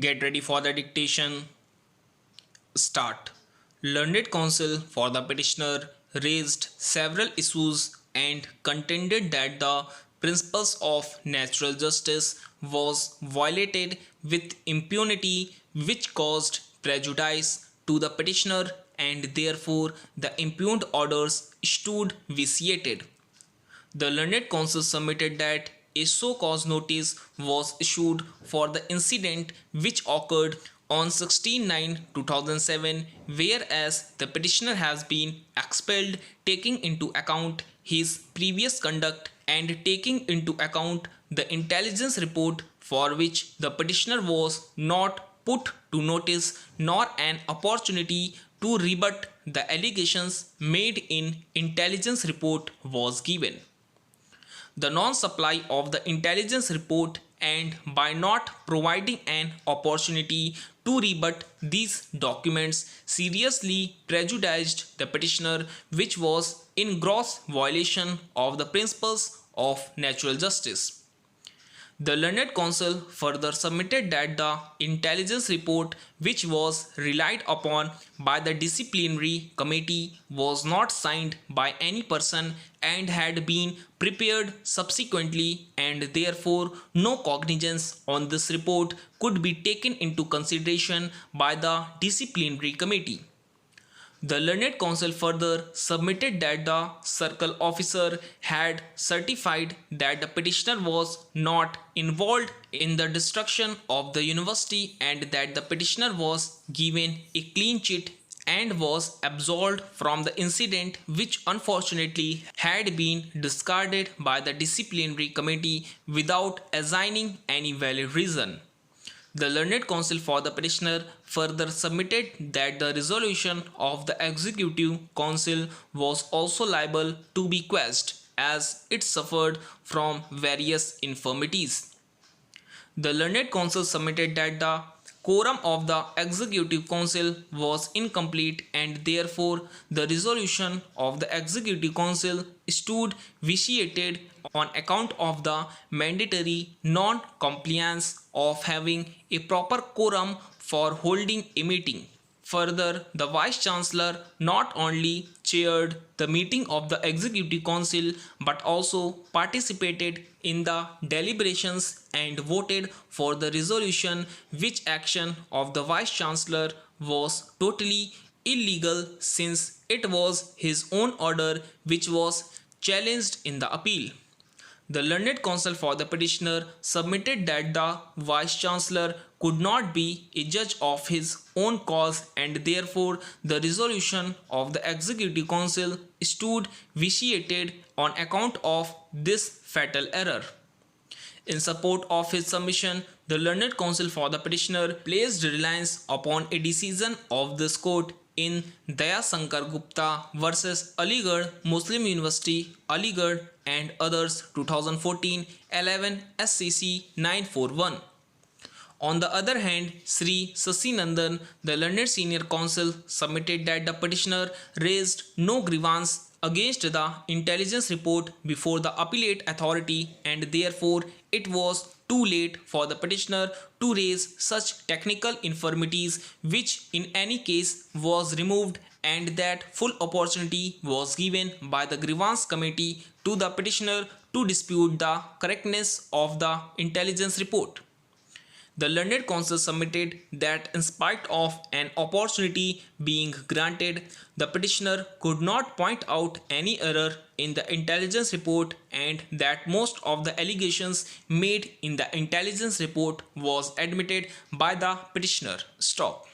Get ready for the dictation. Start. Learned counsel for the petitioner raised several issues and contended that the principles of natural justice was violated with impunity, which caused prejudice to the petitioner, and therefore the impugned orders stood vitiated. The learned counsel submitted that a show cause notice was issued for the incident which occurred on 16/9/2007, whereas the petitioner has been expelled, taking into account his previous conduct and taking into account the intelligence report for which the petitioner was not put to notice nor an opportunity to rebut the allegations made in intelligence report was given. The non-supply of the intelligence report and by not providing an opportunity to rebut these documents seriously prejudiced the petitioner, which was in gross violation of the principles of natural justice. The learned counsel further submitted that the intelligence report, which was relied upon by the disciplinary committee, was not signed by any person and had been prepared subsequently, and therefore no cognizance on this report could be taken into consideration by the disciplinary committee. The learned counsel further submitted that the circle officer had certified that the petitioner was not involved in the destruction of the university and that the petitioner was given a clean chit and was absolved from the incident, which unfortunately had been discarded by the disciplinary committee without assigning any valid reason. The learned counsel for the petitioner further submitted that the resolution of the executive council was also liable to be quashed as it suffered from various infirmities. The learned counsel submitted that the quorum of the executive council was incomplete and therefore the resolution of the executive council stood vitiated on account of the mandatory non-compliance of having a proper quorum for holding a meeting. Further, the Vice Chancellor not only chaired the meeting of the Executive Council but also participated in the deliberations and voted for the resolution, which action of the Vice Chancellor was totally illegal since it was his own order which was challenged in the appeal. The learned counsel for the petitioner submitted that the Vice Chancellor could not be a judge of his own cause and therefore the resolution of the Executive Council stood vitiated on account of this fatal error. In support of his submission, the learned counsel for the petitioner placed reliance upon a decision of this court in Daya Shankar Gupta versus Aligarh Muslim University, Aligarh and others 2014 11 SCC 941. On the other hand, Sri Sasi Nandan, the learned senior counsel, submitted that the petitioner raised no grievance against the intelligence report before the appellate authority and therefore it was too late for the petitioner to raise such technical infirmities, which in any case was removed, and that full opportunity was given by the grievance committee to the petitioner to dispute the correctness of the intelligence report. The learned counsel submitted that in spite of an opportunity being granted, the petitioner could not point out any error in the intelligence report and that most of the allegations made in the intelligence report was admitted by the petitioner. Stop.